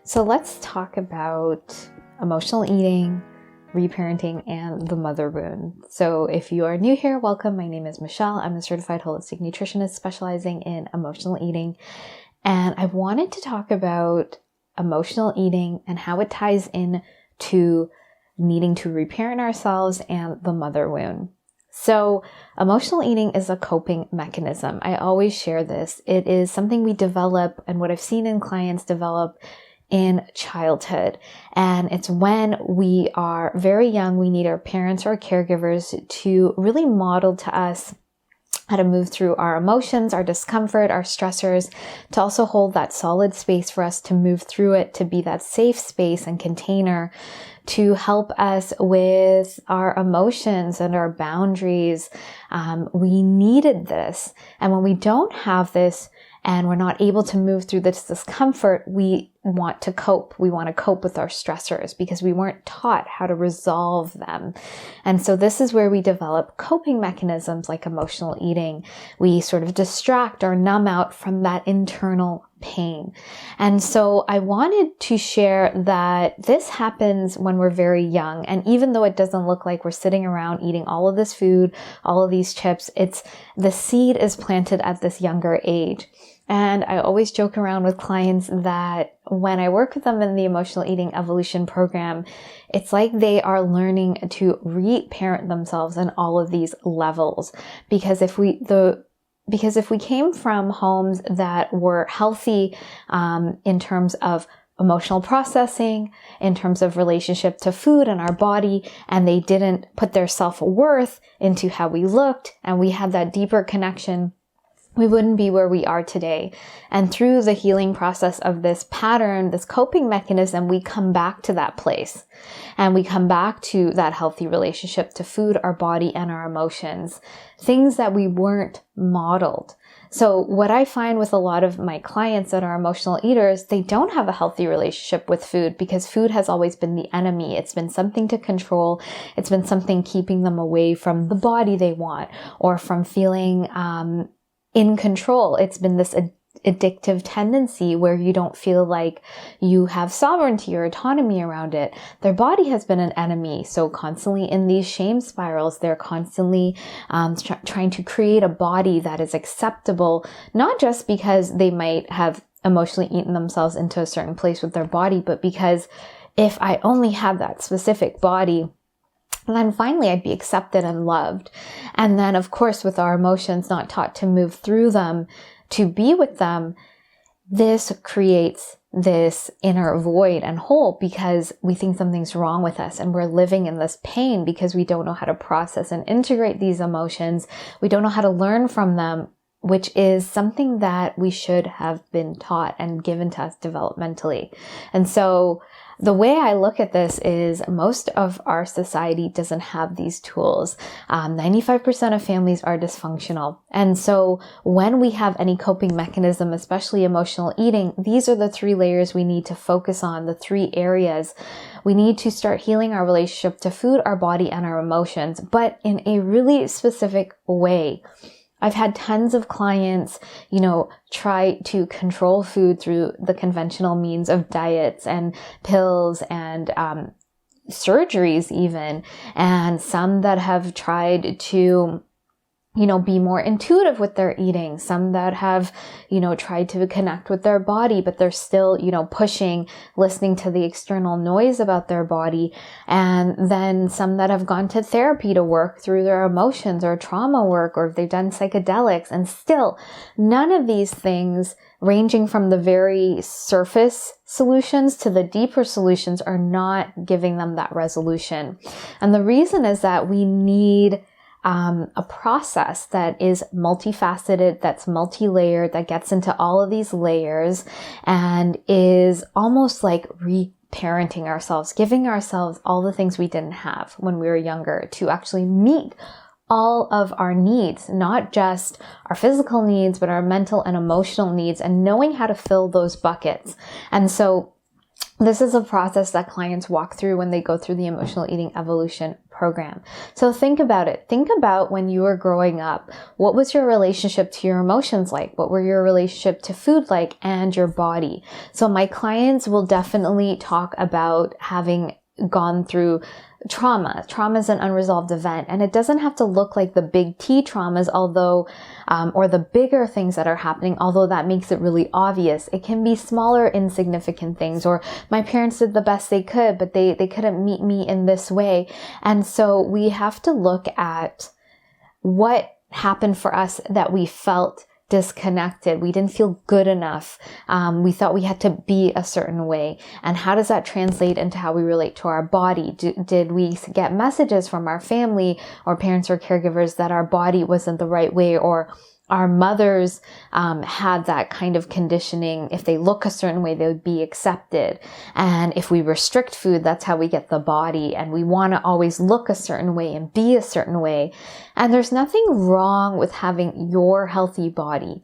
So let's talk about emotional eating, reparenting, and the mother wound. So if you are new here, welcome. My name is Michelle. I'm a certified holistic nutritionist specializing in emotional eating. And I wanted to talk about emotional eating and how it ties in to needing to reparent ourselves and the mother wound. So emotional eating is a coping mechanism. I always share this. It is something we develop, and what I've seen in clients develop in childhood. And it's when we are very young, we need our parents or caregivers to really model to us how to move through our emotions, our discomfort, our stressors, to also hold that solid space for us to move through it, to be that safe space and container to help us with our emotions and our boundaries. We needed this. And when we don't have this, and we're not able to move through this discomfort, we want to cope. We want to cope with our stressors because we weren't taught how to resolve them. And so this is where we develop coping mechanisms like emotional eating. We sort of distract or numb out from that internal pain. And so I wanted to share that this happens when we're very young. And even though it doesn't look like we're sitting around eating all of this food, all of these chips, the seed is planted at this younger age. And I always joke around with clients that when I work with them in the emotional eating evolution program, it's like they are learning to reparent themselves in all of these levels. Because if we came from homes that were healthy in terms of emotional processing, in terms of relationship to food and our body, and they didn't put their self-worth into how we looked, and we had that deeper connection, we wouldn't be where we are today. And through the healing process of this pattern, this coping mechanism, we come back to that place. And we come back to that healthy relationship to food, our body, and our emotions. Things that we weren't modeled. So what I find with a lot of my clients that are emotional eaters, they don't have a healthy relationship with food because food has always been the enemy. It's been something to control. It's been something keeping them away from the body they want or from feeling in control. It's been this addictive tendency where you don't feel like you have sovereignty or autonomy around it. Their body has been an enemy. So constantly in these shame spirals, they're constantly trying to create a body that is acceptable, not just because they might have emotionally eaten themselves into a certain place with their body, but because if I only had that specific body, and then finally I'd be accepted and loved. And then of course with our emotions not taught to move through them, to be with them, this creates this inner void and hole because we think something's wrong with us and we're living in this pain because we don't know how to process and integrate these emotions. We don't know how to learn from them, which is something that we should have been taught and given to us developmentally. And so the way I look at this is most of our society doesn't have these tools. 95% of families are dysfunctional. And so when we have any coping mechanism, especially emotional eating, these are the 3 layers we need to focus on, the 3 areas. We need to start healing our relationship to food, our body, and our emotions, but in a really specific way. I've had tons of clients, try to control food through the conventional means of diets and pills and surgeries even, and some that have tried to be more intuitive with their eating. Some that have, tried to connect with their body, but they're still, pushing, listening to the external noise about their body. And then some that have gone to therapy to work through their emotions or trauma work, or if they've done psychedelics, and still none of these things, ranging from the very surface solutions to the deeper solutions, are not giving them that resolution. And the reason is that we need a process that is multifaceted, that's multi-layered, that gets into all of these layers and is almost like reparenting ourselves, giving ourselves all the things we didn't have when we were younger to actually meet all of our needs, not just our physical needs, but our mental and emotional needs, and knowing how to fill those buckets. And so This is a process that clients walk through when they go through the emotional eating evolution program. So think about it. Think about when you were growing up. What was your relationship to your emotions like? What were your relationship to food like and your body? So my clients will definitely talk about having gone through trauma. Trauma is an unresolved event, and it doesn't have to look like the big T traumas, although, or the bigger things that are happening, although that makes it really obvious. It can be smaller, insignificant things, or my parents did the best they could, but they couldn't meet me in this way. And so we have to look at what happened for us that we felt disconnected. We didn't feel good enough. We thought we had to be a certain way. And how does that translate into how we relate to our body? Did we get messages from our family or parents or caregivers that our body wasn't the right way, or our mothers had that kind of conditioning? If they look a certain way, they would be accepted. And if we restrict food, that's how we get the body. And we want to always look a certain way and be a certain way. And there's nothing wrong with having your healthy body.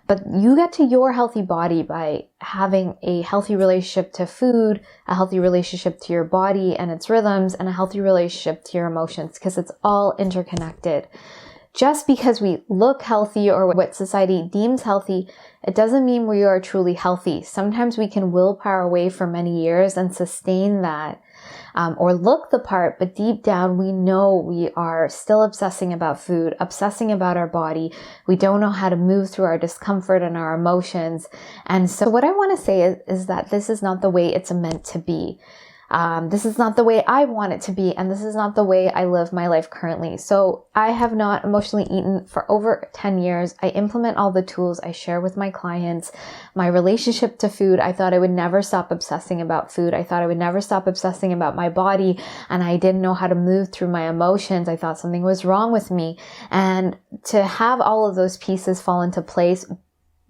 But you get to your healthy body by having a healthy relationship to food, a healthy relationship to your body and its rhythms, and a healthy relationship to your emotions, because it's all interconnected. Just because we look healthy or what society deems healthy, it doesn't mean we are truly healthy. Sometimes we can willpower away for many years and sustain that, or look the part, but deep down we know we are still obsessing about food, obsessing about our body. We don't know how to move through our discomfort and our emotions. And so what I want to say is that this is not the way it's meant to be. This is not the way I want it to be, and this is not the way I live my life currently. So I have not emotionally eaten for over 10 years. I implement all the tools I share with my clients. My relationship to food, I thought I would never stop obsessing about food. I thought I would never stop obsessing about my body, and I didn't know how to move through my emotions. I thought something was wrong with me. And to have all of those pieces fall into place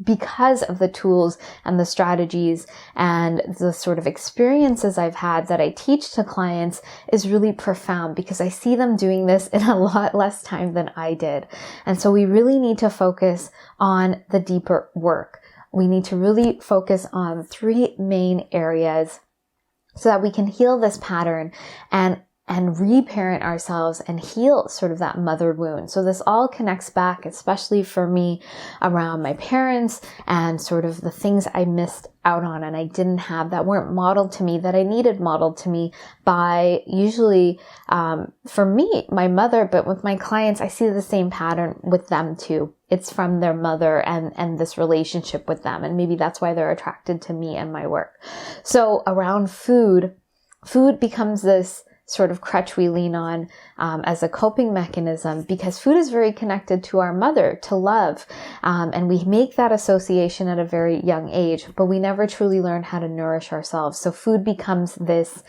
because of the tools and the strategies and the sort of experiences I've had that I teach to clients is really profound, because I see them doing this in a lot less time than I did. And so we really need to focus on the deeper work. We need to really focus on 3 main areas so that we can heal this pattern and reparent ourselves and heal sort of that mother wound. So this all connects back, especially for me, around my parents and sort of the things I missed out on and I didn't have, that weren't modeled to me, that I needed modeled to me by usually, for me, my mother, but with my clients, I see the same pattern with them too. It's from their mother and this relationship with them. And maybe that's why they're attracted to me and my work. So around food becomes this sort of crutch we lean on as a coping mechanism, because food is very connected to our mother, to love. And we make that association at a very young age, but we never truly learn how to nourish ourselves. So food becomes this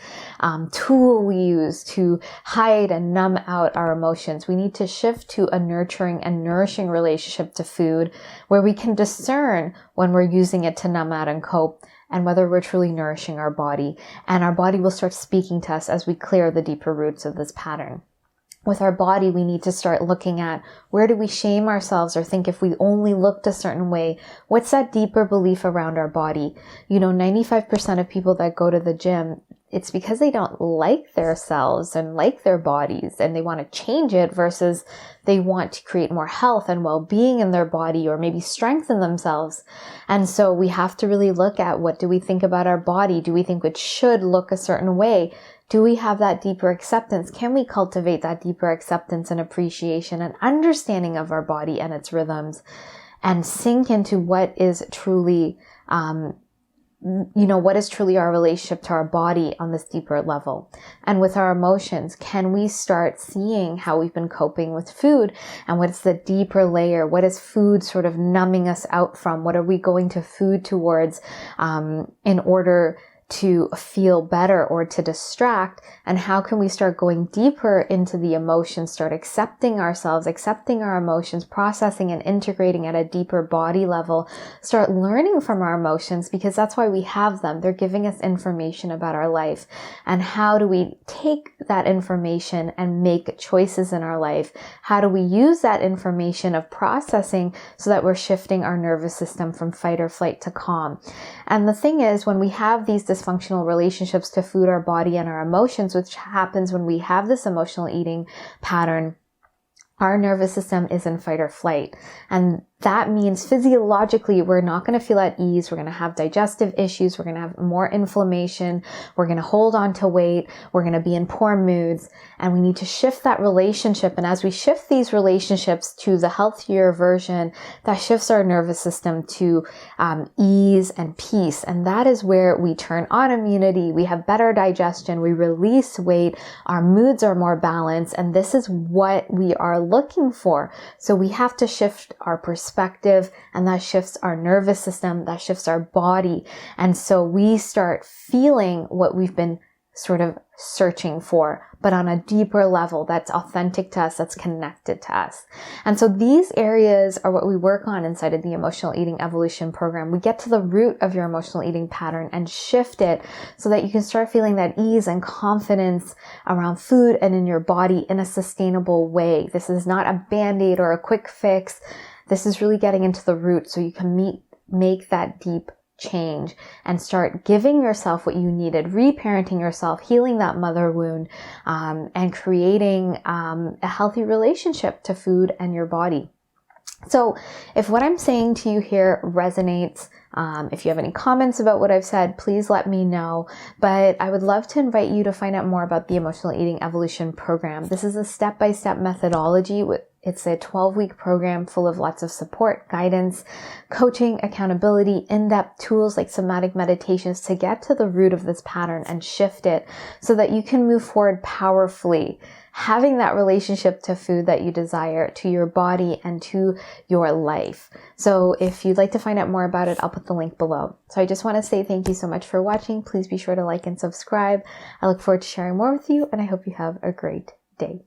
tool we use to hide and numb out our emotions. We need to shift to a nurturing and nourishing relationship to food, where we can discern when we're using it to numb out and cope, and whether we're truly nourishing our body. And our body will start speaking to us as we clear the deeper roots of this pattern. With our body, we need to start looking at, where do we shame ourselves or think if we only looked a certain way? What's that deeper belief around our body? 95% of people that go to the gym, it's because they don't like themselves and like their bodies and they want to change it, versus they want to create more health and well-being in their body, or maybe strengthen themselves. And so we have to really look at, what do we think about our body? Do we think it should look a certain way? Do we have that deeper acceptance? Can we cultivate that deeper acceptance and appreciation and understanding of our body and its rhythms, and sink into what is truly, what is truly our relationship to our body on this deeper level? And with our emotions, can we start seeing how we've been coping with food, and what's the deeper layer? What is food sort of numbing us out from? What are we going to food towards in order to feel better or to distract? And how can we start going deeper into the emotions, start accepting ourselves, accepting our emotions, processing and integrating at a deeper body level, start learning from our emotions, because that's why we have them. They're giving us information about our life. And how do we take that information and make choices in our life? How do we use that information of processing so that we're shifting our nervous system from fight or flight to calm? And the thing is, when we have these dysfunctional relationships to food, our body, and our emotions, which happens when we have this emotional eating pattern, our nervous system is in fight or flight. And that means physiologically, we're not going to feel at ease. We're going to have digestive issues. We're going to have more inflammation. We're going to hold on to weight. We're going to be in poor moods. And we need to shift that relationship. And as we shift these relationships to the healthier version, that shifts our nervous system to ease and peace. And that is where we turn on immunity. We have better digestion. We release weight. Our moods are more balanced. And this is what we are looking for. So we have to shift our perspective, and that shifts our nervous system, that shifts our body. And so we start feeling what we've been sort of searching for, but on a deeper level that's authentic to us, that's connected to us. And so these areas are what we work on inside of the Emotional Eating Evolution program. We get to the root of your emotional eating pattern and shift it so that you can start feeling that ease and confidence around food and in your body in a sustainable way. This is not a band-aid or a quick fix. This is really getting into the root so you can make that deep change and start giving yourself what you needed, reparenting yourself, healing that mother wound, and creating a healthy relationship to food and your body. So if what I'm saying to you here resonates, if you have any comments about what I've said, please let me know. But I would love to invite you to find out more about the Emotional Eating Evolution program. This is a step-by-step methodology. It's a 12-week program full of lots of support, guidance, coaching, accountability, in-depth tools like somatic meditations to get to the root of this pattern and shift it so that you can move forward powerfully, having that relationship to food that you desire, to your body, and to your life. So if you'd like to find out more about it, I'll put the link below. So I just want to say thank you so much for watching. Please be sure to like and subscribe. I look forward to sharing more with you, and I hope you have a great day.